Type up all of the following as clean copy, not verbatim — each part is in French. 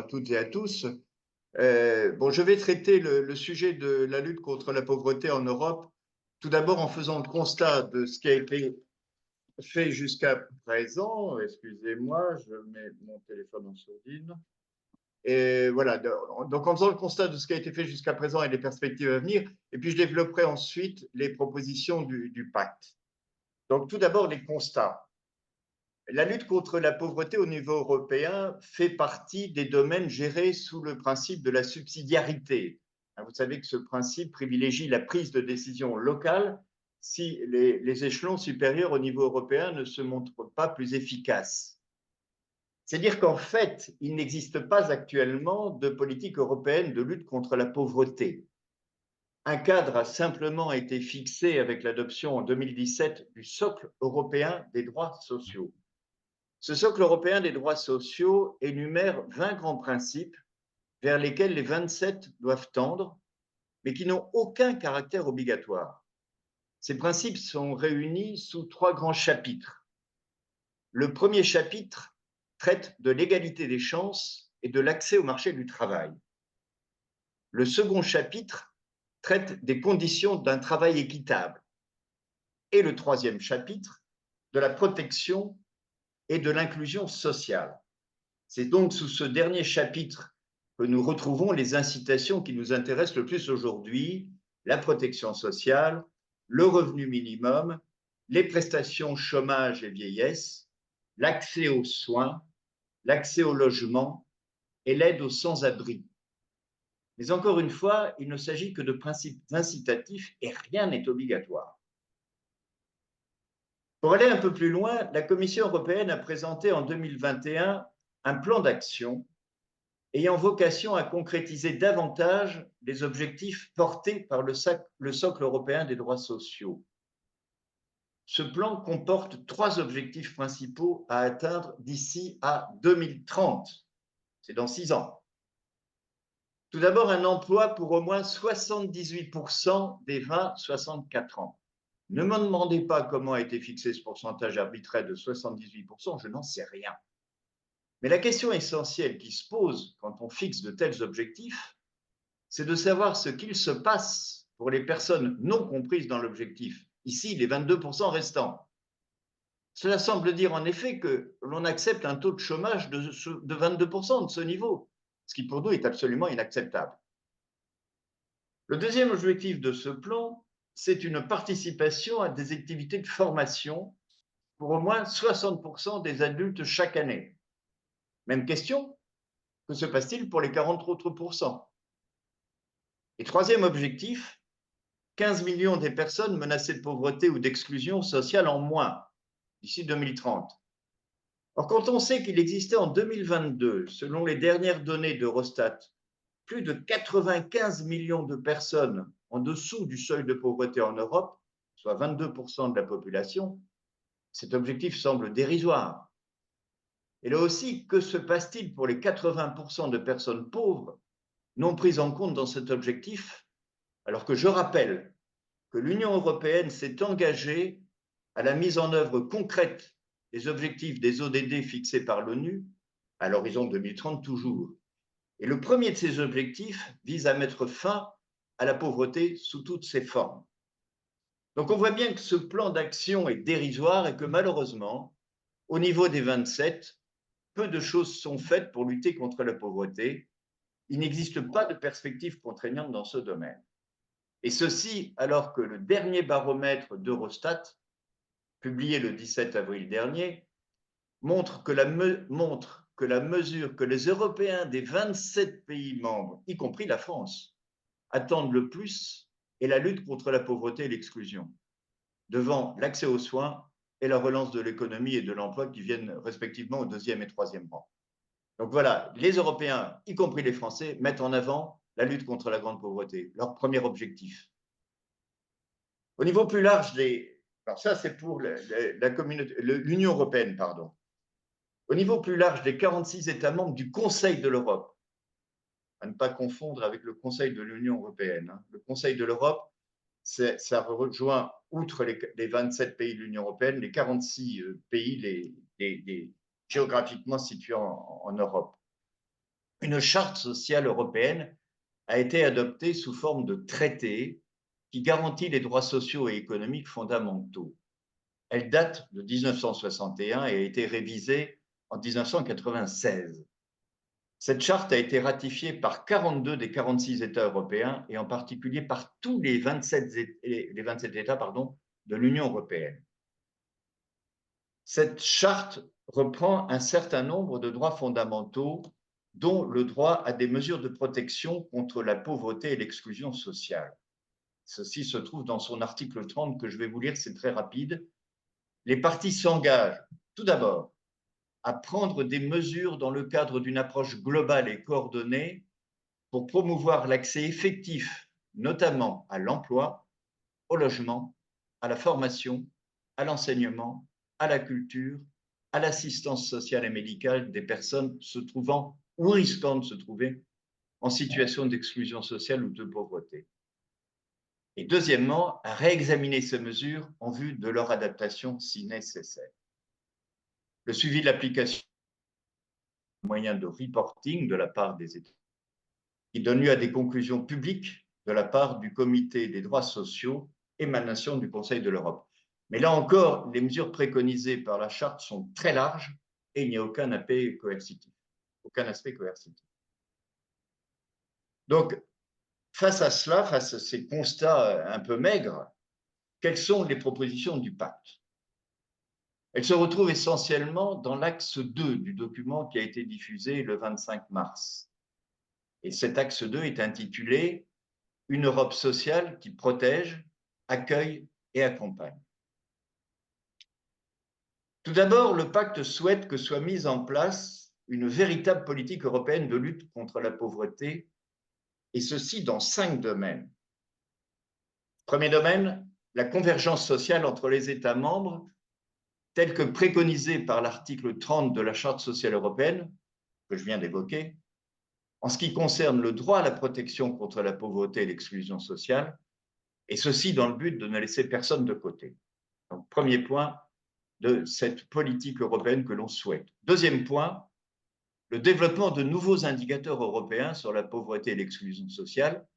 à toutes et à tous. Bon, je vais traiter le sujet de la lutte contre la pauvreté en Europe, tout d'abord en faisant le constat de ce qui a été fait jusqu'à présent. Excusez-moi, je mets mon téléphone en sourdine. Et voilà, donc en faisant le constat de ce qui a été fait jusqu'à présent et les perspectives à venir, et puis je développerai ensuite les propositions du pacte. Donc tout d'abord, les constats. La lutte contre la pauvreté au niveau européen fait partie des domaines gérés sous le principe de la subsidiarité. Vous savez que ce principe privilégie la prise de décision locale si les échelons supérieurs au niveau européen ne se montrent pas plus efficaces. C'est-à-dire qu'en fait, il n'existe pas actuellement de politique européenne de lutte contre la pauvreté. Un cadre a simplement été fixé avec l'adoption en 2017 du socle européen des droits sociaux. Ce socle européen des droits sociaux énumère 20 grands principes vers lesquels les 27 doivent tendre, mais qui n'ont aucun caractère obligatoire. Ces principes sont réunis sous 3 grands chapitres. Le premier chapitre traite de l'égalité des chances et de l'accès au marché du travail. Le second chapitre traite des conditions d'un travail équitable. Et le troisième chapitre, de la protection et de l'inclusion sociale. C'est donc sous ce dernier chapitre que nous retrouvons les incitations qui nous intéressent le plus aujourd'hui, la protection sociale, le revenu minimum, les prestations chômage et vieillesse, l'accès aux soins, l'accès au logement et l'aide aux sans-abri. Mais encore une fois, il ne s'agit que de principes incitatifs et rien n'est obligatoire. Pour aller un peu plus loin, la Commission européenne a présenté en 2021 un plan d'action ayant vocation à concrétiser davantage les objectifs portés par le socle européen des droits sociaux. Ce plan comporte 3 objectifs principaux à atteindre d'ici à 2030. C'est dans 6 ans. Tout d'abord, un emploi pour au moins 78% des 20-64 ans. Ne me demandez pas comment a été fixé ce pourcentage arbitraire de 78%, je n'en sais rien. Mais la question essentielle qui se pose quand on fixe de tels objectifs, c'est de savoir ce qu'il se passe pour les personnes non comprises dans l'objectif, ici les 22% restants. Cela semble dire en effet que l'on accepte un taux de chômage de 22% de ce niveau, ce qui pour nous est absolument inacceptable. Le deuxième objectif de ce plan, c'est une participation à des activités de formation pour au moins 60% des adultes chaque année. Même question, que se passe-t-il pour les 40 autres pourcents? Et troisième objectif, 15 millions des personnes menacées de pauvreté ou d'exclusion sociale en moins d'ici 2030. Or, quand on sait qu'il existait en 2022, selon les dernières données d'Eurostat, plus de 95 millions de personnes en dessous du seuil de pauvreté en Europe, soit 22% de la population, cet objectif semble dérisoire. Et là aussi, que se passe-t-il pour les 80% de personnes pauvres non prises en compte dans cet objectif, alors que je rappelle que l'Union européenne s'est engagée à la mise en œuvre concrète des objectifs des ODD fixés par l'ONU à l'horizon 2030 toujours. Et le premier de ces objectifs vise à mettre fin à la pauvreté sous toutes ses formes. Donc on voit bien que ce plan d'action est dérisoire et que malheureusement, au niveau des 27, peu de choses sont faites pour lutter contre la pauvreté. Il n'existe pas de perspective contraignante dans ce domaine. Et ceci alors que le dernier baromètre d'Eurostat, publié le 17 avril dernier, montre que la mesure que les Européens des 27 pays membres, y compris la France, attendent le plus est la lutte contre la pauvreté et l'exclusion, devant l'accès aux soins et la relance de l'économie et de l'emploi qui viennent respectivement au 2e et 3e rang. Donc voilà, les Européens, y compris les Français, mettent en avant la lutte contre la grande pauvreté, leur premier objectif. Au niveau plus large alors ça c'est pour l'Union européenne, pardon. Au niveau plus large des 46 États membres du Conseil de l'Europe, à ne pas confondre avec le Conseil de l'Union européenne. Le Conseil de l'Europe, ça rejoint, outre les 27 pays de l'Union européenne, les 46 pays géographiquement situés en Europe. une charte sociale européenne a été adoptée sous forme de traité qui garantit les droits sociaux et économiques fondamentaux. Elle date de 1961 et a été révisée en 1996. Cette charte a été ratifiée par 42 des 46 États européens et en particulier par tous les 27 États de l'Union européenne. Cette charte reprend un certain nombre de droits fondamentaux, dont le droit à des mesures de protection contre la pauvreté et l'exclusion sociale. Ceci se trouve dans son article 30 que je vais vous lire, c'est très rapide. Les parties s'engagent, tout d'abord, à prendre des mesures dans le cadre d'une approche globale et coordonnée pour promouvoir l'accès effectif, notamment à l'emploi, au logement, à la formation, à l'enseignement, à la culture, à l'assistance sociale et médicale des personnes se trouvant ou risquant de se trouver en situation d'exclusion sociale ou de pauvreté. Et deuxièmement, à réexaminer ces mesures en vue de leur adaptation si nécessaire. Le suivi de l'application moyen de reporting de la part des États qui donne lieu à des conclusions publiques de la part du Comité des droits sociaux, émanation du Conseil de l'Europe. Mais là encore, les mesures préconisées par la charte sont très larges et il n'y a aucun aspect coercitif. Donc, face à cela, face à ces constats un peu maigres, quelles sont les propositions du pacte? Elles se retrouvent essentiellement dans l'axe 2 du document qui a été diffusé le 25 mars. Et cet axe 2 est intitulé « Une Europe sociale qui protège, accueille et accompagne ». Tout d'abord, le pacte souhaite que soit mise en place une véritable politique européenne de lutte contre la pauvreté, et ceci dans 5 domaines. Premier domaine, la convergence sociale entre les États membres, telle que préconisée par l'article 30 de la Charte sociale européenne, que je viens d'évoquer, en ce qui concerne le droit à la protection contre la pauvreté et l'exclusion sociale, et ceci dans le but de ne laisser personne de côté. Donc, premier point de cette politique européenne que l'on souhaite. Deuxième point, le développement de nouveaux indicateurs européens sur la pauvreté et l'exclusion sociale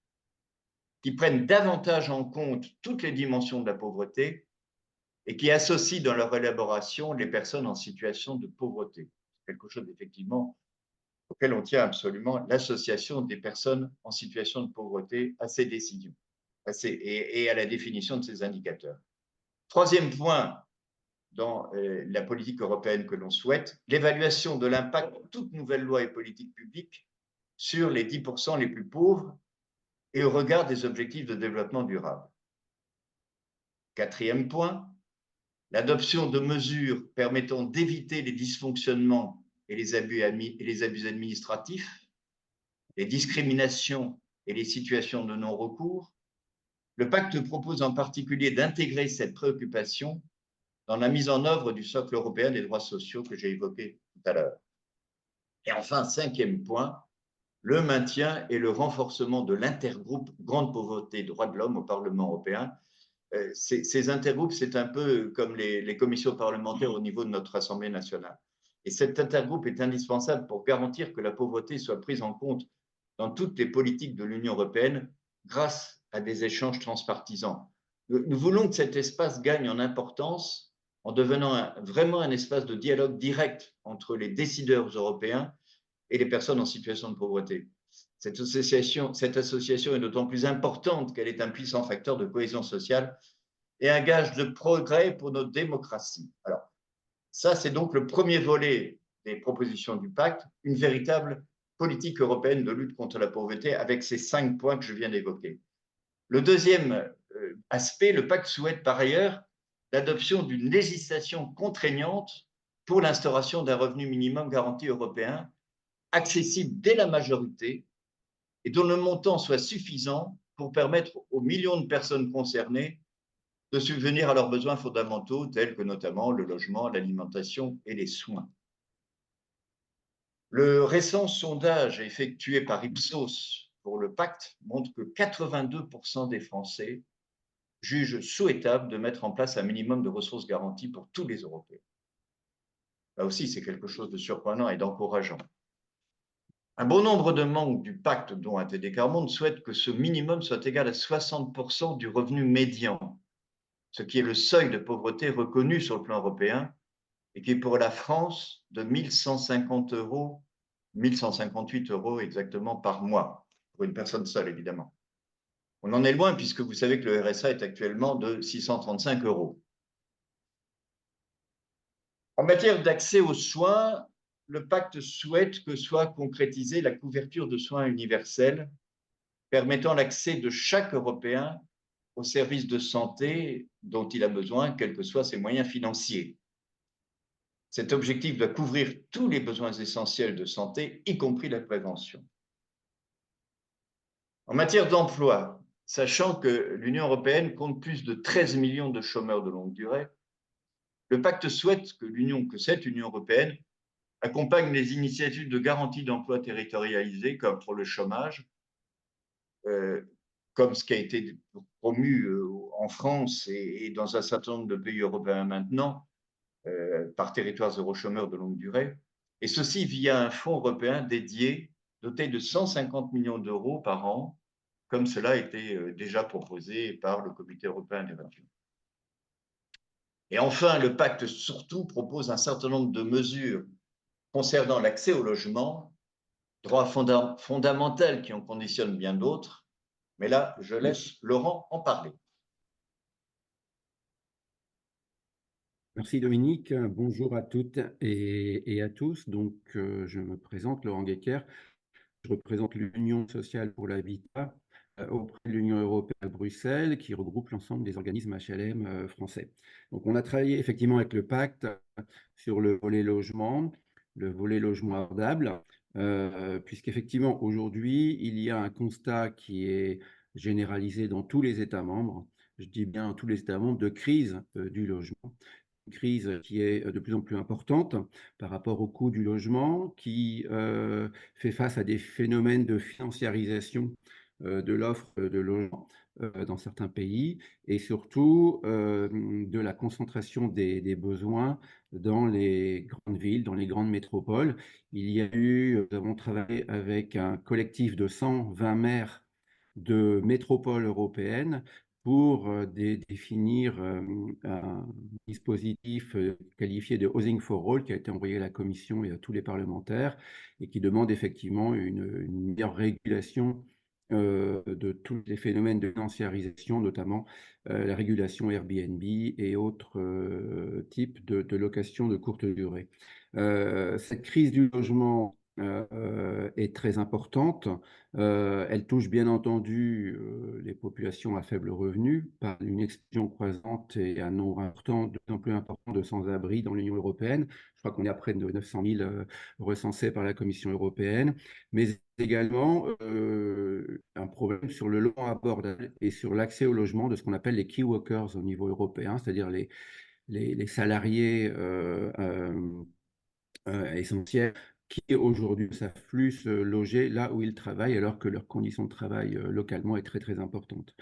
qui prennent davantage en compte toutes les dimensions de la pauvreté et qui associent dans leur élaboration les personnes en situation de pauvreté. C'est quelque chose effectivement auquel on tient absolument, l'association des personnes en situation de pauvreté à ces décisions et à la définition de ces indicateurs. Troisième point dans la politique européenne que l'on souhaite, l'évaluation de l'impact de toute nouvelle loi et politique publique sur les 10% les plus pauvres et au regard des objectifs de développement durable. Quatrième point, l'adoption de mesures permettant d'éviter les dysfonctionnements et les abus administratifs, les discriminations et les situations de non-recours. Le pacte propose en particulier d'intégrer cette préoccupation dans la mise en œuvre du socle européen des droits sociaux que j'ai évoqué tout à l'heure. Et enfin, cinquième point, le maintien et le renforcement de l'intergroupe Grande Pauvreté et Droits de l'Homme au Parlement européen. Ces intergroupes, c'est un peu comme les commissions parlementaires au niveau de notre Assemblée nationale. Et cet intergroupe est indispensable pour garantir que la pauvreté soit prise en compte dans toutes les politiques de l'Union européenne grâce à des échanges transpartisans. Nous voulons que cet espace gagne en importance en devenant vraiment un espace de dialogue direct entre les décideurs européens et les personnes en situation de pauvreté. Cette association est d'autant plus importante qu'elle est un puissant facteur de cohésion sociale et un gage de progrès pour notre démocratie. Alors, ça, c'est donc le premier volet des propositions du pacte, une véritable politique européenne de lutte contre la pauvreté avec ces 5 points que je viens d'évoquer. Le deuxième aspect, le pacte souhaite par ailleurs l'adoption d'une législation contraignante pour l'instauration d'un revenu minimum garanti européen, accessible dès la majorité et dont le montant soit suffisant pour permettre aux millions de personnes concernées de subvenir à leurs besoins fondamentaux, tels que notamment le logement, l'alimentation et les soins. Le récent sondage effectué par Ipsos pour le pacte montre que 82% des Français jugent souhaitable de mettre en place un minimum de ressources garanties pour tous les Européens. Là aussi, c'est quelque chose de surprenant et d'encourageant. Un bon nombre de membres du pacte, dont ATD Quart Monde, souhaitent que ce minimum soit égal à 60% du revenu médian, ce qui est le seuil de pauvreté reconnu sur le plan européen et qui est pour la France de 1150 euros, 1158 euros exactement par mois, pour une personne seule évidemment. On en est loin puisque vous savez que le RSA est actuellement de 635 euros. En matière d'accès aux soins, le pacte souhaite que soit concrétisée la couverture de soins universelle, permettant l'accès de chaque Européen aux services de santé dont il a besoin, quels que soient ses moyens financiers. Cet objectif doit couvrir tous les besoins essentiels de santé, y compris la prévention. En matière d'emploi, sachant que l'Union européenne compte plus de 13 millions de chômeurs de longue durée, le pacte souhaite que cette Union européenne accompagne les initiatives de garantie d'emploi territorialisées, comme pour le chômage, comme ce qui a été promu en France et dans un certain nombre de pays européens maintenant, par territoires zéro chômeur de longue durée, et ceci via un fonds européen dédié, doté de 150 millions d'euros par an, comme cela a été déjà proposé par le Comité européen des régions. Et enfin, le pacte surtout propose un certain nombre de mesures concernant l'accès au logement, droit fondamental qui en conditionne bien d'autres, mais là, je laisse Laurent en parler. Merci Dominique, bonjour à toutes et à tous. Donc, je me présente, Laurent Guéquer, je représente l'Union sociale pour l'habitat auprès de l'Union européenne à Bruxelles, qui regroupe l'ensemble des organismes HLM français. Donc, on a travaillé effectivement avec le pacte sur le volet logement abordable, puisqu'effectivement aujourd'hui, il y a un constat qui est généralisé dans tous les États membres, je dis bien tous les États membres, de crise du logement. Une crise qui est de plus en plus importante par rapport au coût du logement, qui fait face à des phénomènes de financiarisation de l'offre de logement dans certains pays, et surtout de la concentration des besoins dans les grandes villes, dans les grandes métropoles. Nous avons travaillé avec un collectif de 120 maires de métropoles européennes pour définir un dispositif qualifié de Housing for All qui a été envoyé à la Commission et à tous les parlementaires et qui demande effectivement une meilleure régulation de tous les phénomènes de financiarisation, notamment la régulation Airbnb et autres types de location de courte durée. Cette crise du logement est très importante. Elle touche bien entendu les populations à faible revenu par une explosion croissante et un nombre important, de plus en plus important de sans-abri dans l'Union européenne. Je crois qu'on est à près de 900 000 recensés par la Commission européenne, mais également un problème sur le logement abordable et sur l'accès au logement de ce qu'on appelle les key workers au niveau européen, c'est-à-dire les salariés essentiels qui aujourd'hui ne savent plus se loger là où ils travaillent alors que leur condition de travail localement est très très importante.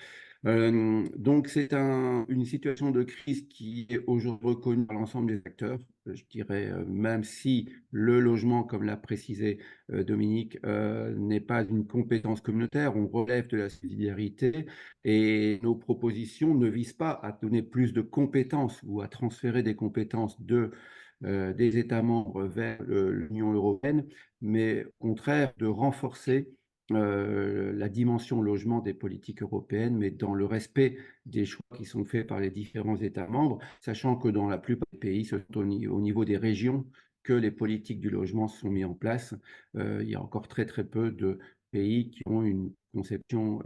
Donc c'est une situation de crise qui est aujourd'hui reconnue par l'ensemble des acteurs. Je dirais même si le logement, comme l'a précisé Dominique, n'est pas une compétence communautaire, on relève de la subsidiarité et nos propositions ne visent pas à donner plus de compétences ou à transférer des compétences des États membres vers l'Union européenne, mais au contraire de renforcer la dimension logement des politiques européennes, mais dans le respect des choix qui sont faits par les différents États membres, sachant que dans la plupart des pays, c'est au niveau des régions que les politiques du logement sont mises en place. Il y a encore très très peu de pays qui ont une conception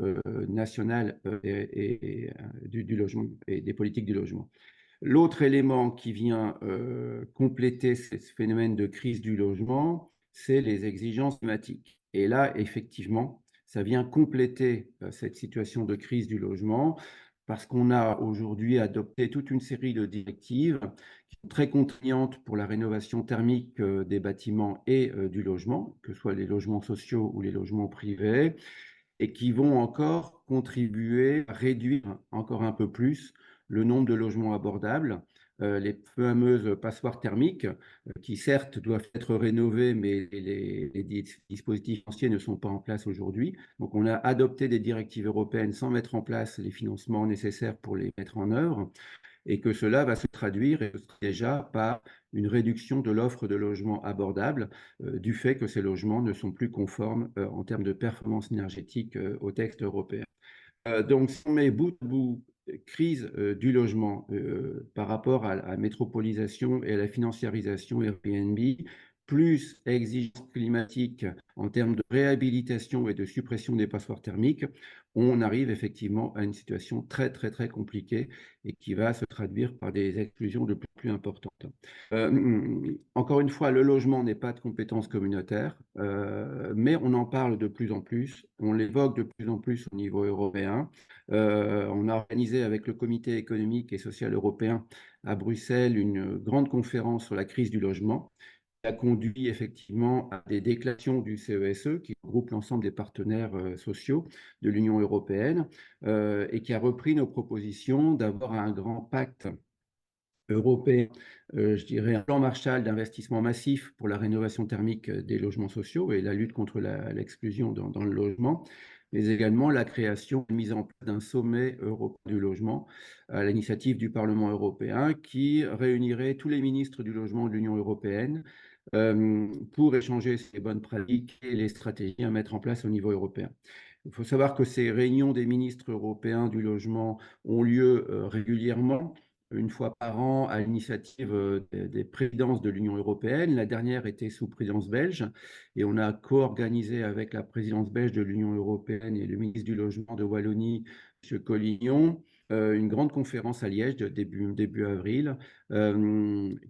nationale du logement et des politiques du logement. L'autre élément qui vient compléter ce phénomène de crise du logement, c'est les exigences climatiques. Et là, effectivement, ça vient compléter cette situation de crise du logement parce qu'on a aujourd'hui adopté toute une série de directives qui sont très contraignantes pour la rénovation thermique des bâtiments et du logement, que ce soit les logements sociaux ou les logements privés, et qui vont encore contribuer à réduire encore un peu plus le nombre de logements abordables les fameuses passoires thermiques, qui certes doivent être rénovées, mais les dispositifs anciens ne sont pas en place aujourd'hui. Donc on a adopté des directives européennes sans mettre en place les financements nécessaires pour les mettre en œuvre, et que cela va se traduire déjà par une réduction de l'offre de logements abordables, du fait que ces logements ne sont plus conformes en termes de performance énergétique au texte européen. Donc, si on met bout à bout crise du logement par rapport à la métropolisation et à la financiarisation Airbnb, plus exigences climatiques en termes de réhabilitation et de suppression des passoires thermiques, on arrive effectivement à une situation très, très, très compliquée et qui va se traduire par des exclusions de plus en plus importantes. Encore une fois, le logement n'est pas de compétence communautaire, mais on en parle de plus en plus, on l'évoque de plus en plus au niveau européen. On a organisé avec le Comité économique et social européen à Bruxelles une grande conférence sur la crise du logement, qui a conduit effectivement à des déclarations du CESE, qui regroupe l'ensemble des partenaires sociaux de l'Union européenne, et qui a repris nos propositions d'avoir un grand pacte européen, je dirais un plan Marshall d'investissement massif pour la rénovation thermique des logements sociaux et la lutte contre l'exclusion dans le logement, mais également la création et mise en place d'un sommet européen du logement à l'initiative du Parlement européen qui réunirait tous les ministres du logement de l'Union européenne pour échanger ces bonnes pratiques et les stratégies à mettre en place au niveau européen. Il faut savoir que ces réunions des ministres européens du logement ont lieu régulièrement, une fois par an, à l'initiative des présidences de l'Union européenne. La dernière était sous présidence belge et on a co-organisé avec la présidence belge de l'Union européenne et le ministre du Logement de Wallonie, M. Collignon, une grande conférence à Liège de début avril,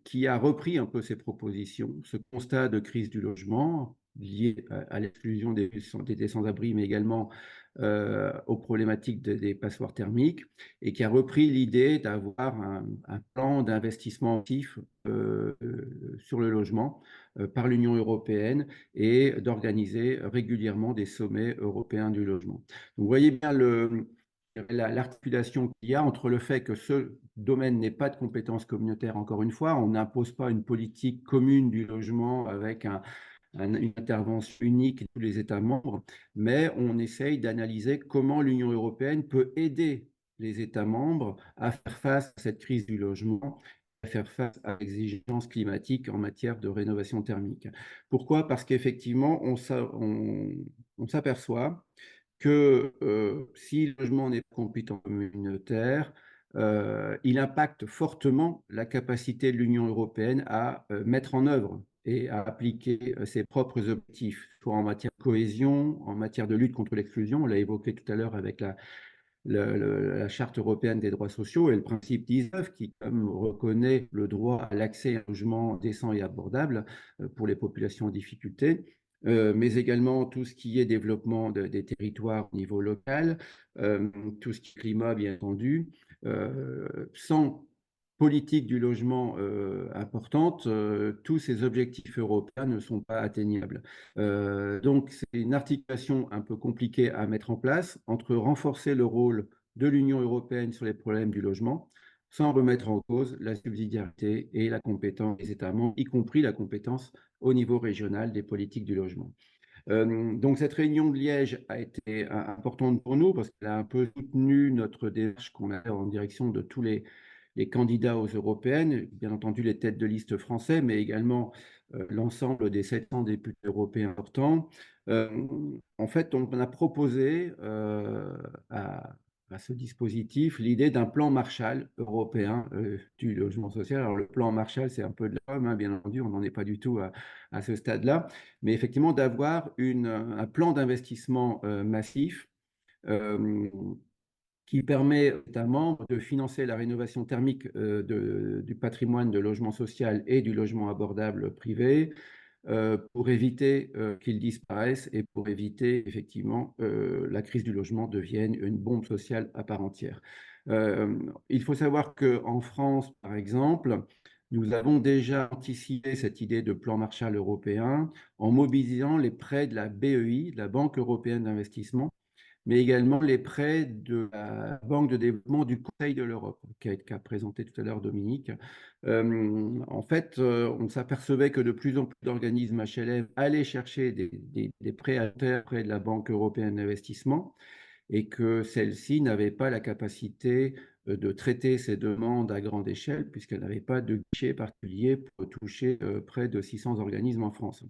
qui a repris un peu ces propositions, ce constat de crise du logement lié à l'exclusion des sans-abri, mais également aux problématiques des passoires thermiques, et qui a repris l'idée d'avoir un plan d'investissement actif sur le logement par l'Union européenne et d'organiser régulièrement des sommets européens du logement. Donc, vous voyez bien l'articulation qu'il y a entre le fait que ce domaine n'est pas de compétence communautaire, encore une fois, on n'impose pas une politique commune du logement avec une intervention unique de tous les États membres, mais on essaye d'analyser comment l'Union européenne peut aider les États membres à faire face à cette crise du logement, à faire face à l'exigence climatique en matière de rénovation thermique. Pourquoi? Parce qu'effectivement, on s'aperçoit que si le logement n'est pas compétence communautaire, il impacte fortement la capacité de l'Union européenne à mettre en œuvre et à appliquer ses propres objectifs, soit en matière de cohésion, en matière de lutte contre l'exclusion. On l'a évoqué tout à l'heure avec la Charte européenne des droits sociaux et le principe 19 qui reconnaît le droit à l'accès à un logement décent et abordable pour les populations en difficulté. Mais également tout ce qui est développement des territoires au niveau local, tout ce qui est climat, bien entendu. Sans politique du logement importante, tous ces objectifs européens ne sont pas atteignables. Donc, c'est une articulation un peu compliquée à mettre en place entre renforcer le rôle de l'Union européenne sur les problèmes du logement, sans remettre en cause la subsidiarité et la compétence des États membres, y compris la compétence au niveau régional des politiques du logement. Donc cette réunion de Liège a été importante pour nous parce qu'elle a un peu soutenu notre démarche qu'on a en direction de tous les candidats aux européennes, bien entendu les têtes de liste français, mais également l'ensemble des 700 députés européens sortants. En fait, on a proposé à ce dispositif l'idée d'un plan Marshall européen du logement social. Alors le plan Marshall, c'est un peu de la com, hein, bien entendu, on n'en est pas du tout à ce stade-là, mais effectivement d'avoir un plan d'investissement massif qui permet notamment de financer la rénovation thermique du patrimoine de logement social et du logement abordable privé pour éviter qu'ils disparaissent et pour éviter effectivement la crise du logement devienne une bombe sociale à part entière. Il faut savoir qu'en France, par exemple, nous avons déjà anticipé cette idée de plan Marshall européen en mobilisant les prêts de la BEI, de la Banque européenne d'investissement, mais également les prêts de la Banque de développement du Conseil de l'Europe, qu'a présenté tout à l'heure Dominique. En fait, on s'apercevait que de plus en plus d'organismes HLM allaient chercher des prêts à terre près de la Banque européenne d'investissement et que celle-ci n'avait pas la capacité de traiter ces demandes à grande échelle puisqu'elle n'avait pas de guichet particulier pour toucher près de 600 organismes en France.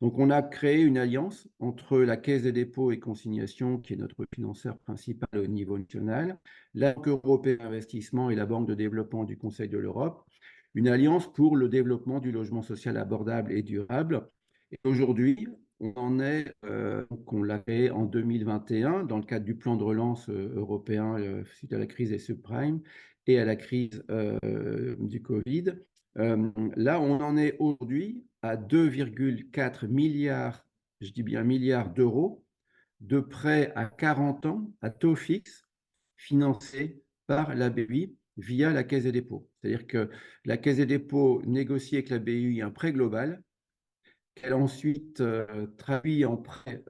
Donc, on a créé une alliance entre la Caisse des dépôts et consignations, qui est notre financeur principal au niveau national, la Banque européenne d'investissement et la Banque de développement du Conseil de l'Europe, une alliance pour le développement du logement social abordable et durable. Et aujourd'hui, on en est, on l'a créé en 2021 dans le cadre du plan de relance européen suite à la crise des subprimes et à la crise du Covid. Là, on en est aujourd'hui à 2,4 milliards, je dis bien milliards d'euros, de prêts à 40 ans à taux fixe financés par la BEI via la Caisse des dépôts. C'est-à-dire que la Caisse des dépôts négocie avec la BEI un prêt global qu'elle ensuite traduit en prêt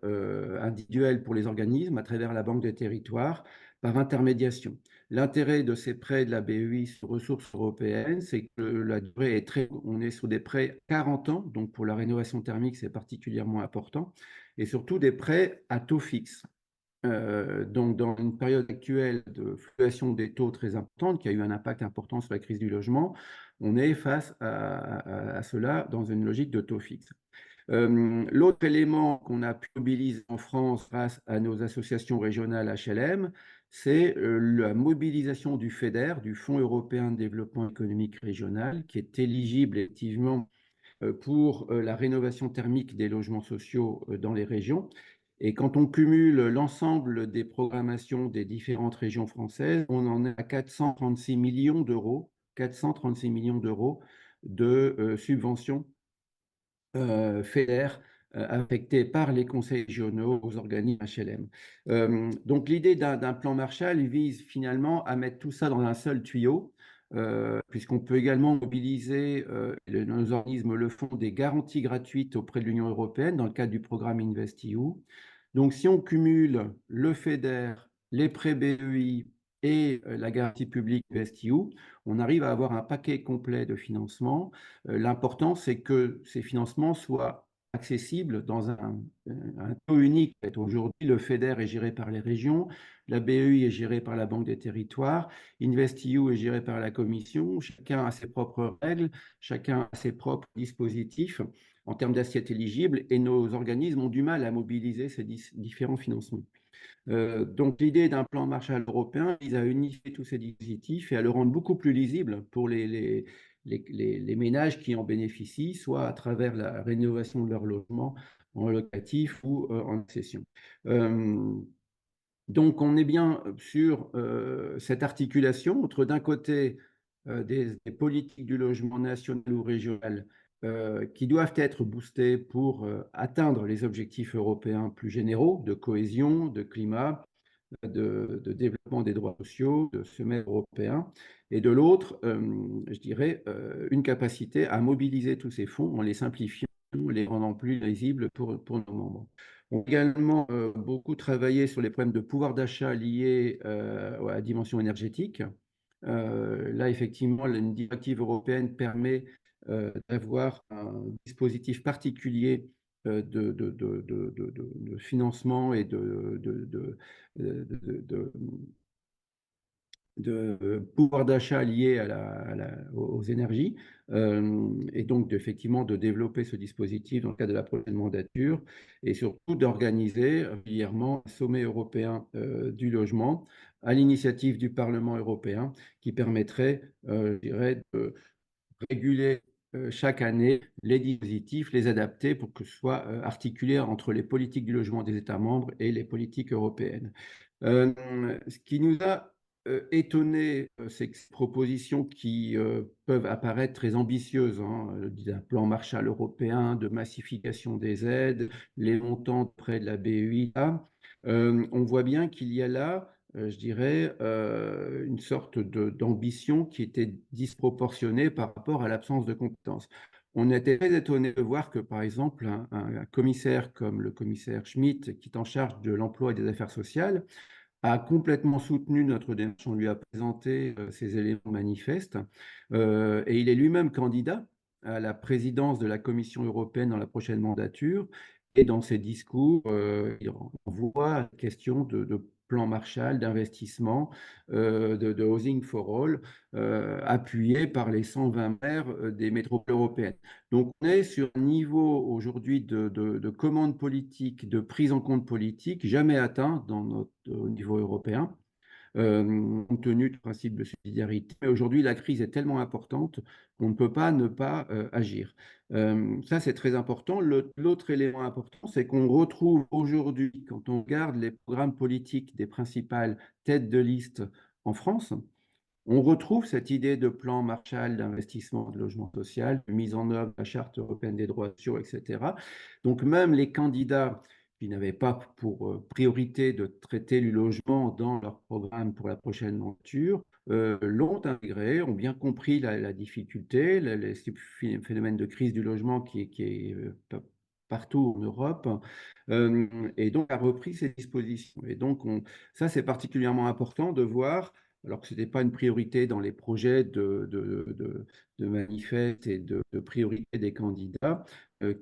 individuel pour les organismes à travers la Banque des territoires par intermédiation. L'intérêt de ces prêts de la BEI sur ressources européennes, c'est que la durée est très... On est sur des prêts 40 ans, donc pour la rénovation thermique, c'est particulièrement important, et surtout des prêts à taux fixe. Donc, dans une période actuelle de fluctuation des taux très importante, qui a eu un impact important sur la crise du logement, on est face à cela dans une logique de taux fixe. L'autre élément qu'on a pu mobiliser en France grâce à nos associations régionales HLM, c'est la mobilisation du FEDER, du Fonds européen de développement économique régional, qui est éligible effectivement pour la rénovation thermique des logements sociaux dans les régions. Et quand on cumule l'ensemble des programmations des différentes régions françaises, on en est à 436 millions d'euros, 436 millions d'euros de subventions FEDER affectés par les conseils régionaux aux organismes HLM. Donc l'idée d'un plan Marshall vise finalement à mettre tout ça dans un seul tuyau, puisqu'on peut également mobiliser, nos organismes le font, des garanties gratuites auprès de l'Union européenne dans le cadre du programme InvestEU. Donc si on cumule le FEDER, les prêts BEI et la garantie publique InvestEU, on arrive à avoir un paquet complet de financement. L'important, c'est que ces financements soient accessibles dans un taux unique. Aujourd'hui, le FEDER est géré par les régions, la BEI est gérée par la Banque des territoires, InvestEU est géré par la Commission, chacun a ses propres règles, chacun a ses propres dispositifs en termes d'assiettes éligibles, et nos organismes ont du mal à mobiliser ces différents financements. Donc l'idée d'un plan Marshall européen vise à unifier tous ces dispositifs et à le rendre beaucoup plus lisible pour les ménages qui en bénéficient, soit à travers la rénovation de leur logement en locatif ou en accession. Donc on est bien sur cette articulation entre d'un côté des politiques du logement national ou régional qui doivent être boostées pour atteindre les objectifs européens plus généraux de cohésion, de climat, de développement des droits sociaux, de semestre européen, et de l'autre, je dirais, une capacité à mobiliser tous ces fonds en les simplifiant, les rendant plus lisibles pour nos membres. On a également beaucoup travaillé sur les problèmes de pouvoir d'achat liés à la dimension énergétique. Là, effectivement, une directive européenne permet d'avoir un dispositif particulier de financement et de pouvoir d'achat lié aux énergies, et donc effectivement de développer ce dispositif dans le cadre de la prochaine mandature, et surtout d'organiser régulièrement un sommet européen du logement à l'initiative du Parlement européen qui permettrait, je dirais, de réguler chaque année les dispositifs, les adapter pour que ce soit articulé entre les politiques du logement des États membres et les politiques européennes. Ce qui nous a étonné, c'est que ces propositions qui peuvent apparaître très ambitieuses, hein, un plan Marshall européen de massification des aides, les montants près de la BEI, là, on voit bien qu'il y a là, je dirais, une sorte d'ambition qui était disproportionnée par rapport à l'absence de compétences. on était très étonné de voir que, par exemple, un commissaire comme le commissaire Schmitt, qui est en charge de l'emploi et des affaires sociales, a complètement soutenu notre démarche. On lui a présenté ces éléments manifestes et il est lui-même candidat à la présidence de la Commission européenne dans la prochaine mandature. Et dans ses discours, il renvoie à la question de plan Marshall, d'investissement, de Housing for All, appuyé par les 120 maires des métropoles européennes. Donc on est sur un niveau aujourd'hui de commande politique, de prise en compte politique, jamais atteint au niveau européen, compte tenu du principe de subsidiarité. Mais aujourd'hui, la crise est tellement importante qu'on ne peut pas ne pas agir. Ça, c'est très important. L'autre élément important, c'est qu'on retrouve aujourd'hui, quand on regarde les programmes politiques des principales têtes de liste en France, on retrouve cette idée de plan Marshall d'investissement de logement social, de mise en œuvre de la Charte européenne des droits sociaux, etc. Donc même les candidats qui n'avaient pas pour priorité de traiter le logement dans leur programme pour la prochaine mandature, l'ont intégré, ont bien compris la difficulté, les phénomènes de crise du logement qui est partout en Europe, et donc a repris ces dispositions. Et donc ça, c'est particulièrement important de voir, alors que ce n'était pas une priorité dans les projets de manifeste et de priorité des candidats,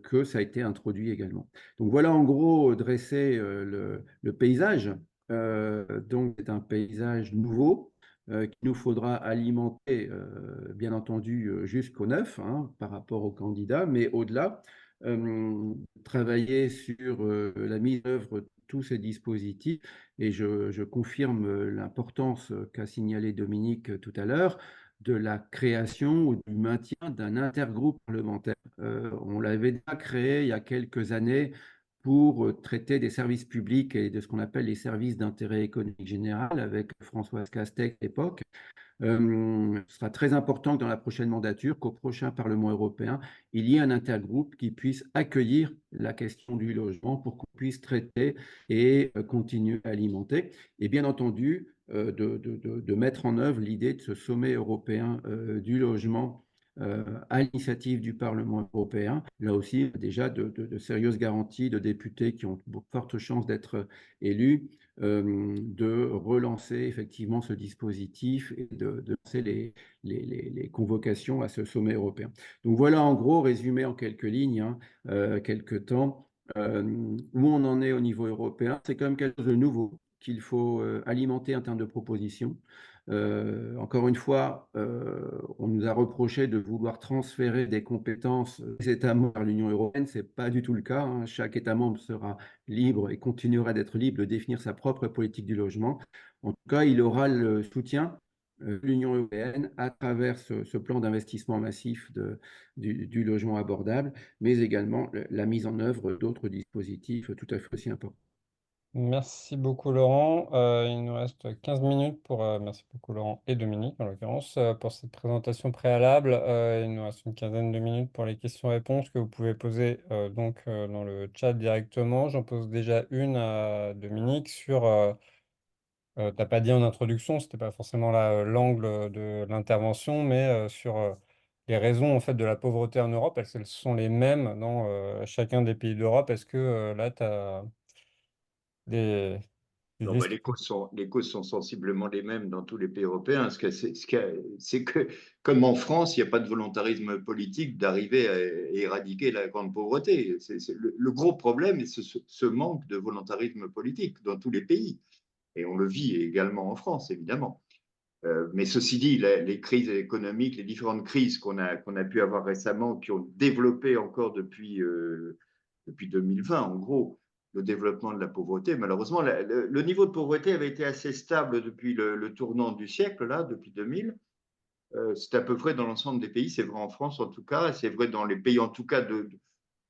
que ça a été introduit également. Donc voilà en gros dressé le paysage. Donc c'est un paysage nouveau qu'il nous faudra alimenter, bien entendu, jusqu'au 9 hein, par rapport aux candidats, mais au-delà, travailler sur la mise en œuvre de tous ces dispositifs. Et je confirme l'importance qu'a signalé Dominique tout à l'heure de la création ou du maintien d'un intergroupe parlementaire. On l'avait déjà créé il y a quelques années pour traiter des services publics et de ce qu'on appelle les services d'intérêt économique général avec Françoise Castex à l'époque. Ce sera très important que dans la prochaine mandature, qu'au prochain Parlement européen, il y ait un intergroupe qui puisse accueillir la question du logement pour qu'on puisse traiter et continuer à alimenter. Et bien entendu, de mettre en œuvre l'idée de ce sommet européen du logement à l'initiative du Parlement européen. Là aussi, déjà de sérieuses garanties de députés qui ont de fortes chances d'être élus, de relancer effectivement ce dispositif et de lancer les convocations à ce sommet européen. Donc voilà en gros, résumé en quelques lignes, hein, quelques temps, où on en est au niveau européen. C'est quand même quelque chose de nouveau qu'il faut alimenter en termes de propositions. Encore une fois, on nous a reproché de vouloir transférer des compétences des États membres vers l'Union européenne. Ce n'est pas du tout le cas, hein. Chaque État membre sera libre et continuera d'être libre de définir sa propre politique du logement. En tout cas, il aura le soutien de l'Union européenne à travers ce plan d'investissement massif du logement abordable, mais également la mise en œuvre d'autres dispositifs tout à fait aussi importants. Merci beaucoup Laurent. Il nous reste 15 minutes pour... merci beaucoup Laurent et Dominique en l'occurrence pour cette présentation préalable. Il nous reste une quinzaine de minutes pour les questions-réponses que vous pouvez poser dans le chat directement. J'en pose déjà une à Dominique sur... t'as pas dit en introduction, c'était pas forcément l'angle de l'intervention, mais sur les raisons en fait de la pauvreté en Europe. Elles sont les mêmes dans chacun des pays d'Europe. Est-ce que là, tu as des... Non, bah, les causes sont sensiblement les mêmes dans tous les pays européens. C'est que, comme en France, il n'y a pas de volontarisme politique d'arriver à éradiquer la grande pauvreté. Le gros problème, c'est ce manque de volontarisme politique dans tous les pays. Et on le vit également en France, évidemment. Mais ceci dit, les crises économiques, les différentes crises qu'on a pu avoir récemment, qui ont développé encore depuis 2020, en gros, le développement de la pauvreté. Malheureusement, le niveau de pauvreté avait été assez stable depuis le tournant du siècle, là, depuis 2000. C'est à peu près dans l'ensemble des pays, c'est vrai en France en tout cas, et c'est vrai dans les pays en tout cas de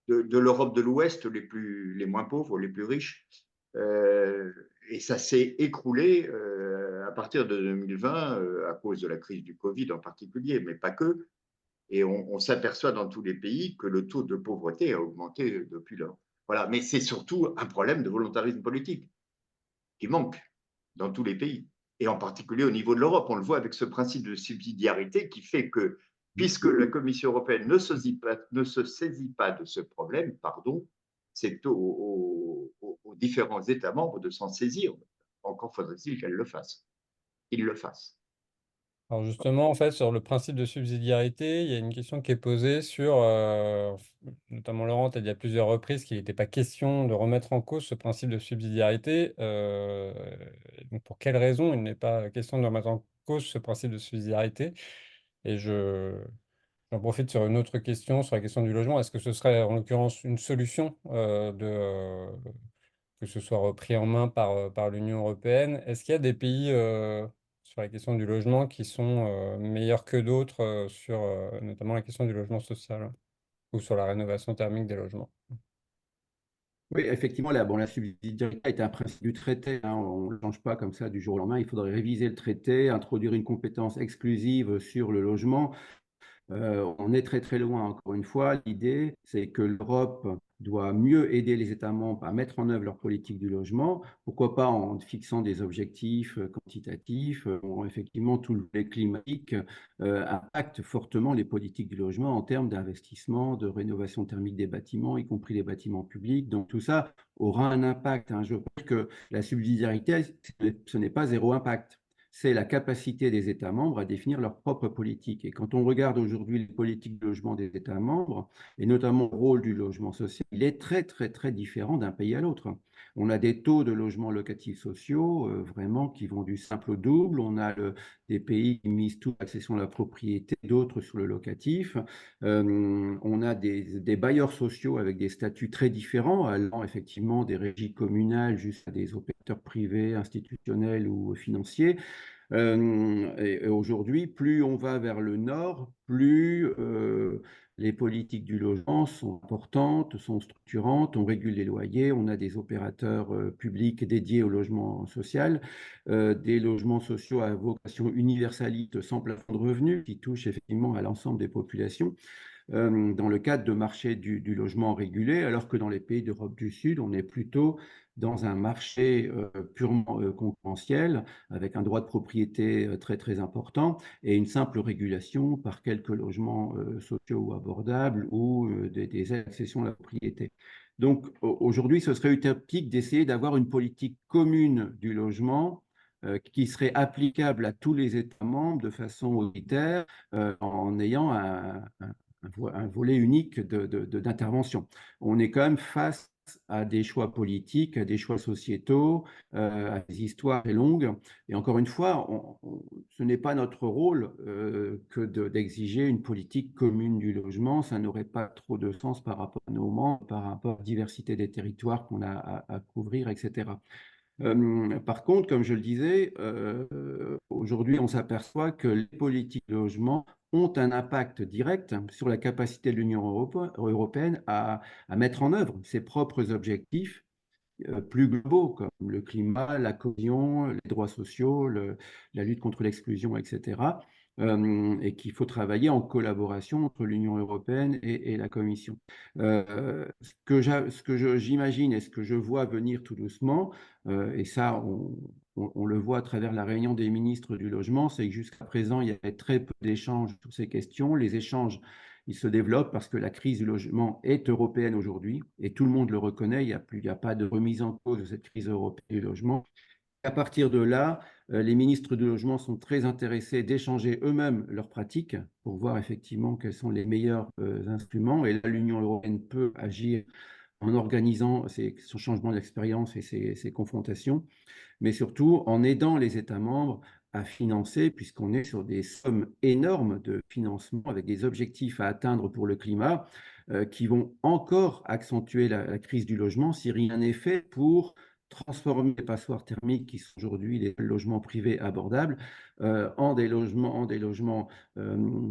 l'Europe de l'Ouest, les moins pauvres, les plus riches. Et ça s'est écroulé à partir de 2020 à cause de la crise du Covid en particulier, mais pas que. Et on s'aperçoit dans tous les pays que le taux de pauvreté a augmenté depuis lors. Voilà. Mais c'est surtout un problème de volontarisme politique qui manque dans tous les pays, et en particulier au niveau de l'Europe. On le voit avec ce principe de subsidiarité qui fait que puisque la Commission européenne ne se saisit pas de ce problème, pardon, c'est aux différents États membres de s'en saisir. Encore faudrait-il qu'elle le fasse, qu'ils le fassent. Alors justement, en fait, sur le principe de subsidiarité, il y a une question qui est posée sur, notamment Laurent, tu as dit à plusieurs reprises qu'il n'était pas question de remettre en cause ce principe de subsidiarité. Donc pour quelles raisons il n'est pas question de remettre en cause ce principe de subsidiarité? Et j'en profite sur une autre question, sur la question du logement. Est-ce que ce serait en l'occurrence une solution que ce soit repris en main par l'Union européenne? Est-ce qu'il y a des pays sur la question du logement qui sont meilleurs que d'autres sur notamment la question du logement social ou sur la rénovation thermique des logements? Oui, effectivement, la subsidiarité est un principe du traité, hein. On ne le change pas comme ça du jour au lendemain. Il faudrait réviser le traité, introduire une compétence exclusive sur le logement. On est très très loin, encore une fois. L'idée, c'est que l'Europe doit mieux aider les États membres à mettre en œuvre leur politique du logement. Pourquoi pas en fixant des objectifs quantitatifs. Effectivement, tout le volet climatique impacte fortement les politiques du logement en termes d'investissement, de rénovation thermique des bâtiments, y compris les bâtiments publics. Donc tout ça aura un impact, hein. Je pense que la subsidiarité, ce n'est pas zéro impact, c'est la capacité des États membres à définir leur propre politique. Et quand on regarde aujourd'hui les politiques de logement des États membres, et notamment le rôle du logement social, il est très, très, très différent d'un pays à l'autre. On a des taux de logements locatifs sociaux vraiment qui vont du simple au double. On a des pays qui misent tout l'accession à la propriété, d'autres sur le locatif. On a des bailleurs sociaux avec des statuts très différents, allant effectivement des régies communales jusqu'à des opérateurs privés, institutionnels ou financiers. Et aujourd'hui, plus on va vers le nord, plus les politiques du logement sont importantes, sont structurantes, on régule les loyers, on a des opérateurs publics dédiés au logement social, des logements sociaux à vocation universaliste sans plafond de revenus qui touchent effectivement à l'ensemble des populations dans le cadre de marchés du logement régulé, alors que dans les pays d'Europe du Sud, on est plutôt dans un marché purement concurrentiel, avec un droit de propriété très très important et une simple régulation par quelques logements sociaux ou abordables ou des aides d'accession à la propriété. Donc aujourd'hui, ce serait utopique d'essayer d'avoir une politique commune du logement qui serait applicable à tous les États membres de façon unitaire en ayant un volet unique d'intervention. On est quand même face à des choix politiques, à des choix sociétaux, à des histoires très longues. Et encore une fois, ce n'est pas notre rôle que d'exiger une politique commune du logement. Ça n'aurait pas trop de sens par rapport à nos membres, par rapport à la diversité des territoires qu'on a à couvrir, etc. Par contre, comme je le disais, aujourd'hui, on s'aperçoit que les politiques de logement ont un impact direct sur la capacité de l'Union européenne à mettre en œuvre ses propres objectifs plus globaux, comme le climat, la cohésion, les droits sociaux, la lutte contre l'exclusion, etc. Et qu'il faut travailler en collaboration entre l'Union européenne et la Commission. Ce que j'imagine et ce que je vois venir tout doucement, et ça, on le voit à travers la réunion des ministres du logement, c'est que jusqu'à présent, il y avait très peu d'échanges sur ces questions. Les échanges, ils se développent parce que la crise du logement est européenne aujourd'hui et tout le monde le reconnaît. Il y a pas de remise en cause de cette crise européenne du logement. À partir de là, les ministres du logement sont très intéressés d'échanger eux-mêmes leurs pratiques pour voir effectivement quels sont les meilleurs instruments. Et là, l'Union européenne peut agir en organisant son changement d'expérience et ses confrontations, mais surtout en aidant les États membres à financer, puisqu'on est sur des sommes énormes de financement avec des objectifs à atteindre pour le climat qui vont encore accentuer la crise du logement si rien n'est fait pour transformer les passoires thermiques, qui sont aujourd'hui des logements privés abordables, en des logements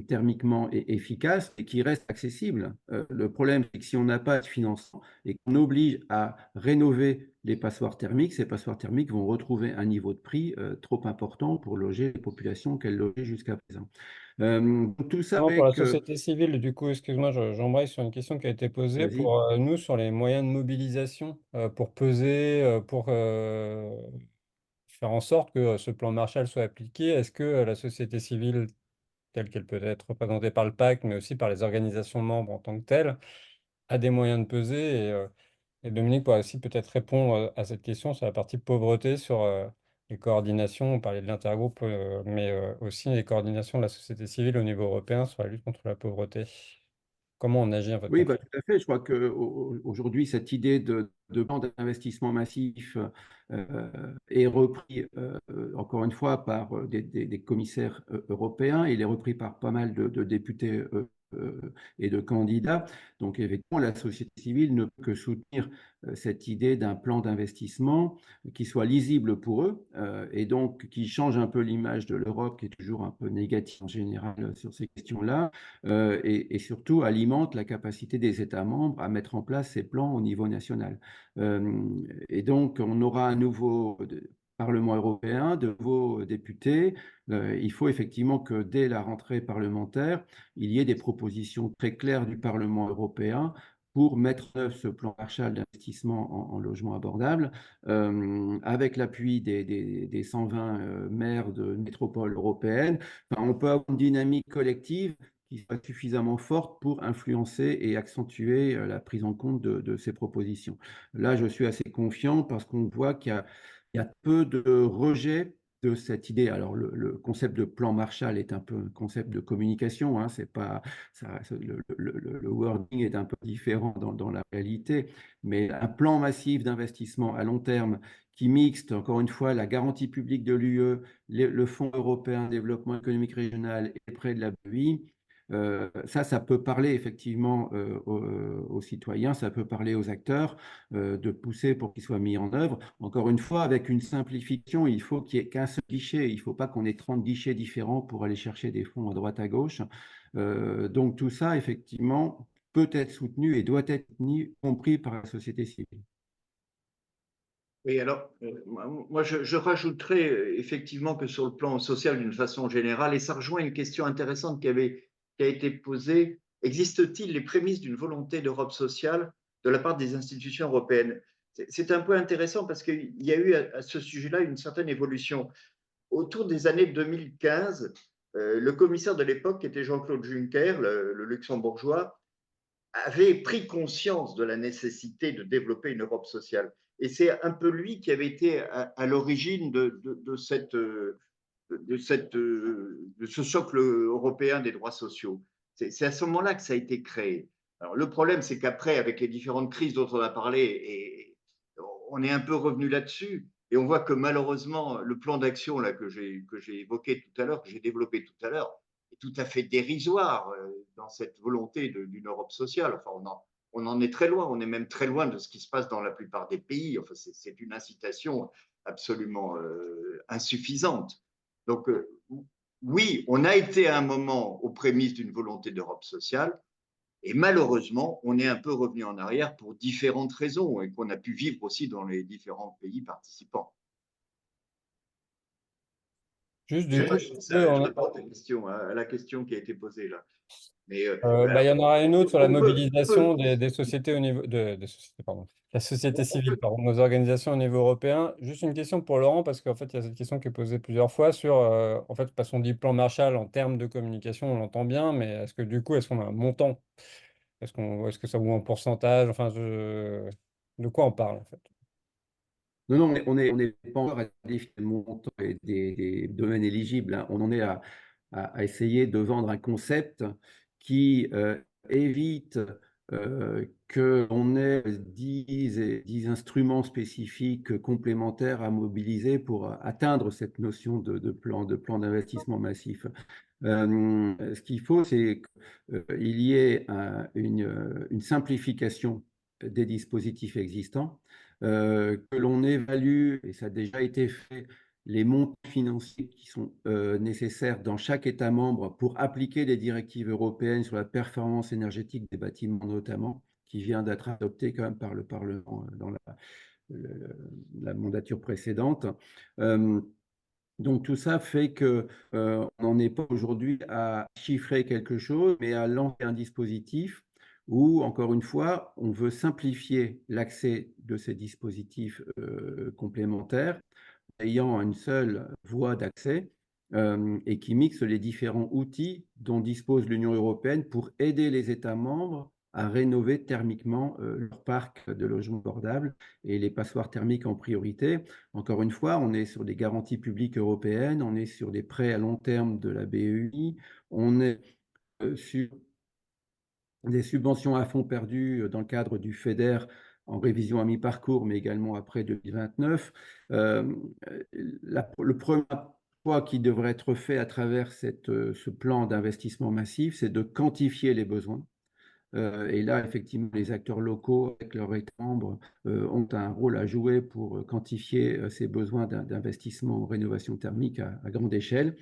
thermiquement efficaces et qui restent accessibles. Le problème, c'est que si on n'a pas de financement et qu'on oblige à rénover les passoires thermiques, ces passoires thermiques vont retrouver un niveau de prix trop important pour loger les populations qu'elles logeaient jusqu'à présent. Tout ça Pour la avec... société civile, du coup, excuse-moi, j'embraye sur une question qui a été posée Vas-y. pour nous sur les moyens de mobilisation pour peser, pour faire en sorte que ce plan Marshall soit appliqué. Est-ce que la société civile telle qu'elle peut être représentée par le pacte, mais aussi par les organisations membres en tant que telles, a des moyens de peser. Et Dominique pourra aussi peut-être répondre à cette question sur la partie pauvreté, sur les coordinations. On parlait de l'intergroupe, mais aussi les coordinations de la société civile au niveau européen sur la lutte contre la pauvreté. Comment on agit en fait Oui, bah, concrètement? tout à fait. Je crois qu'aujourd'hui, cette idée de plan d'investissement massif est repris, encore une fois, par des commissaires européens. Il est repris par pas mal de députés et de candidats. Donc, effectivement, la société civile ne peut que soutenir cette idée d'un plan d'investissement qui soit lisible pour eux et donc qui change un peu l'image de l'Europe, qui est toujours un peu négative en général sur ces questions-là, et surtout alimente la capacité des États membres à mettre en place ces plans au niveau national. Et donc, on aura un nouveau Parlement européen, de nouveaux députés. Il faut effectivement que dès la rentrée parlementaire, il y ait des propositions très claires du Parlement européen pour mettre en œuvre ce plan Marshall d'investissement en logement abordable, avec l'appui des 120 maires de métropoles européennes. Enfin, on peut avoir une dynamique collective qui soit suffisamment forte pour influencer et accentuer la prise en compte de ces propositions. Là, je suis assez confiant parce qu'on voit il y a peu de rejet de cette idée. Alors, le concept de plan Marshall est un peu un concept de communication, hein, c'est pas, le wording est un peu différent dans la réalité, mais un plan massif d'investissement à long terme qui mixte, encore une fois, la garantie publique de l'UE, le Fonds européen de développement économique régional et les prêts de la BEI, ça peut parler effectivement aux citoyens, ça peut parler aux acteurs, de pousser pour qu'ils soient mis en œuvre. Encore une fois, avec une simplification, il faut qu'il n'y ait qu'un seul guichet. Il ne faut pas qu'on ait 30 guichets différents pour aller chercher des fonds à droite à gauche. Donc tout ça, effectivement, peut être soutenu et doit être soutenu, compris par la société civile. Oui, alors, moi, je rajouterais effectivement que sur le plan social, d'une façon générale, et ça rejoint une question intéressante qui a été posée, existe-t-il les prémices d'une volonté d'Europe sociale de la part des institutions européennes? C'est un point intéressant parce qu'il y a eu à ce sujet-là une certaine évolution. Autour des années 2015, le commissaire de l'époque, qui était Jean-Claude Juncker, le luxembourgeois, avait pris conscience de la nécessité de développer une Europe sociale. Et c'est un peu lui qui avait été à l'origine de ce socle européen des droits sociaux. C'est à ce moment-là que ça a été créé. Alors, le problème, c'est qu'après, avec les différentes crises dont on a parlé, et on est un peu revenu là-dessus, et on voit que malheureusement, le plan d'action là, que j'ai évoqué tout à l'heure, que j'ai développé tout à l'heure, est tout à fait dérisoire dans cette volonté d'une Europe sociale. Enfin, on en est très loin, on est même très loin de ce qui se passe dans la plupart des pays. Enfin, c'est une incitation absolument insuffisante. Donc, oui, on a été à un moment aux prémices d'une volonté d'Europe sociale, et malheureusement, on est un peu revenu en arrière pour différentes raisons et qu'on a pu vivre aussi dans les différents pays participants. Juste Je du coup, réponds à la question qui a été posée là. Mais bah, il y en aura une autre sur la on peut, mobilisation des sociétés au niveau des sociétés, pardon, la société civile, pardon, nos organisations au niveau européen. Juste une question pour Laurent, parce qu'en fait, il y a cette question qui est posée plusieurs fois sur, en fait, parce qu'on dit plan Marshall en termes de communication, on l'entend bien, mais est-ce que du coup, est-ce qu'on a un montant? Est-ce que ça vaut un pourcentage? Enfin, de quoi on parle en fait? Non, non, on est pas encore à définir le montant et des domaines éligibles, hein. On en est à essayer de vendre un concept qui évite que l'on ait 10 instruments spécifiques complémentaires à mobiliser pour atteindre cette notion de plan d'investissement massif. Ce qu'il faut, c'est qu'il y ait une simplification des dispositifs existants, que l'on évalue, et ça a déjà été fait, les montants financiers qui sont nécessaires dans chaque État membre pour appliquer les directives européennes sur la performance énergétique des bâtiments notamment, qui vient d'être adoptée quand même par le Parlement dans la mandature précédente. Donc tout ça fait que on n'en est pas aujourd'hui à chiffrer quelque chose, mais à lancer un dispositif où, encore une fois, on veut simplifier l'accès de ces dispositifs complémentaires, ayant une seule voie d'accès, et qui mixe les différents outils dont dispose l'Union européenne pour aider les États membres à rénover thermiquement leur parc de logements abordables et les passoires thermiques en priorité. Encore une fois, on est sur des garanties publiques européennes, on est sur des prêts à long terme de la BEI, on est sur des subventions à fonds perdus dans le cadre du FEDER en révision à mi-parcours, mais également après 2029. Le premier point qui devrait être fait à travers ce plan d'investissement massif, c'est de quantifier les besoins. Et là, effectivement, les acteurs locaux, avec leurs États membres, ont un rôle à jouer pour quantifier ces besoins d'investissement en rénovation thermique à grande échelle.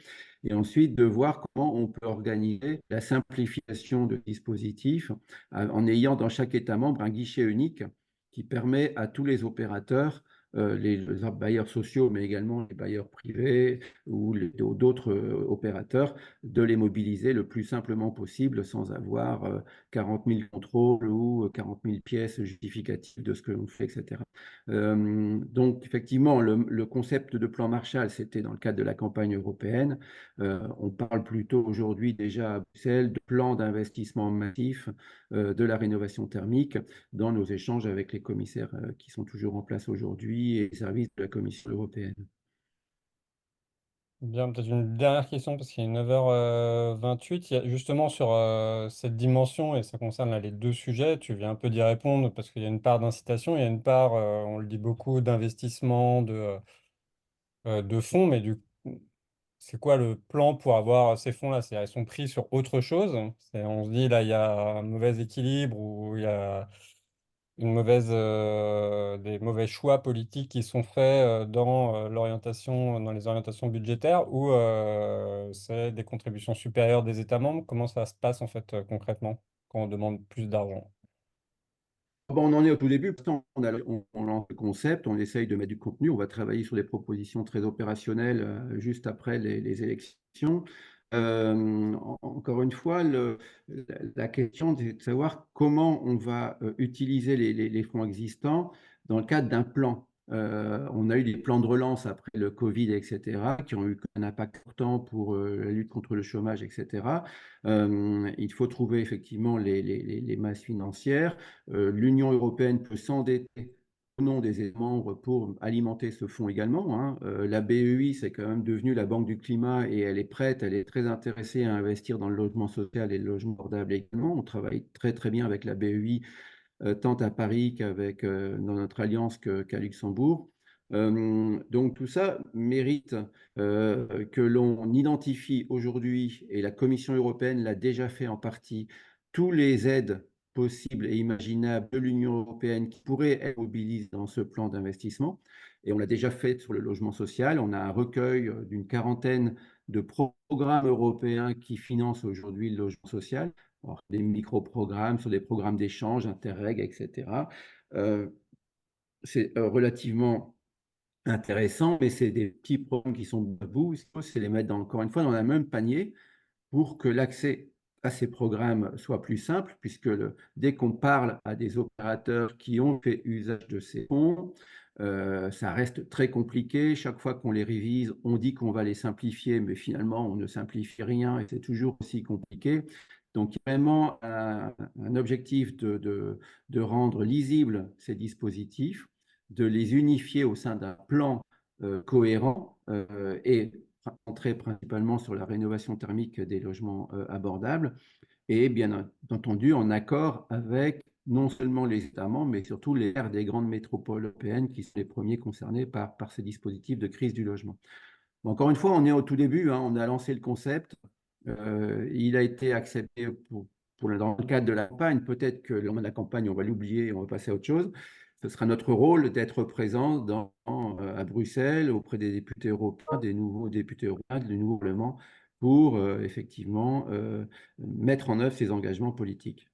Et ensuite, de voir comment on peut organiser la simplification de dispositifs en ayant dans chaque État membre un guichet unique qui permet à tous les opérateurs, les bailleurs sociaux, mais également les bailleurs privés ou d'autres opérateurs, de les mobiliser le plus simplement possible sans avoir 40 000 contrôles ou 40 000 pièces justificatives de ce que l'on fait, etc. Donc, effectivement, le concept de plan Marshall, c'était dans le cadre de la campagne européenne. On parle plutôt aujourd'hui déjà à Bruxelles de plan d'investissement massif de la rénovation thermique dans nos échanges avec les commissaires qui sont toujours en place aujourd'hui et les services de la Commission européenne. Bien, peut-être une dernière question parce qu'il est 9h28. Il y a justement sur cette dimension, et ça concerne là, les deux sujets, tu viens un peu d'y répondre parce qu'il y a une part d'incitation, il y a une part, on le dit beaucoup, d'investissement, de fonds, mais c'est quoi le plan pour avoir ces fonds-là? C'est-à-dire, ils sont pris sur autre chose. On se dit, là, il y a un mauvais équilibre ou il y a des mauvais choix politiques qui sont faits dans les orientations budgétaires ou c'est des contributions supérieures des États membres? Comment ça se passe en fait concrètement quand on demande plus d'argent? Bon, on en est au tout début. On lance le concept, on essaye de mettre du contenu. On va travailler sur des propositions très opérationnelles juste après les élections. Encore une fois, la question est de savoir comment on va utiliser les fonds existants dans le cadre d'un plan. On a eu des plans de relance après le Covid, etc., qui ont eu un impact important pour la lutte contre le chômage, etc. Il faut trouver effectivement les masses financières. L'Union européenne peut s'endetter au nom des États membres pour alimenter ce fonds également, hein. La BEI, c'est quand même devenu la Banque du climat et elle est prête, elle est très intéressée à investir dans le logement social et le logement abordable également. On travaille très très bien avec la BEI, tant à Paris qu'avec dans notre alliance qu'à Luxembourg. Donc tout ça mérite que l'on identifie aujourd'hui, et la Commission européenne l'a déjà fait en partie, tous les aides possibles et imaginables de l'Union européenne qui pourraient être mobilisées dans ce plan d'investissement. Et on l'a déjà fait sur le logement social. On a un recueil d'une quarantaine de programmes européens qui financent aujourd'hui le logement social. Alors, des micro-programmes sur des programmes d'échange, Interreg, etc. C'est relativement intéressant, mais c'est des petits programmes qui sont debout. C'est les mettre, encore une fois, dans le même panier pour que l'accès à ces programmes soit plus simple, puisque dès qu'on parle à des opérateurs qui ont fait usage de ces fonds, ça reste très compliqué. Chaque fois qu'on les révise, on dit qu'on va les simplifier, mais finalement, on ne simplifie rien et c'est toujours aussi compliqué. Donc, il y a vraiment un objectif de rendre lisibles ces dispositifs, de les unifier au sein d'un plan cohérent et centré principalement sur la rénovation thermique des logements abordables et bien entendu en accord avec non seulement les États membres, mais surtout les maires des grandes métropoles européennes qui sont les premiers concernés par ces dispositifs de crise du logement. Encore une fois, on est au tout début, hein, on a lancé le concept, il a été accepté dans le cadre de la campagne. Peut-être que le lendemain de la campagne, on va l'oublier et on va passer à autre chose. Ce sera notre rôle d'être présent à Bruxelles, auprès des députés européens, des nouveaux députés européens, du nouveau Parlement, pour effectivement mettre en œuvre ces engagements politiques.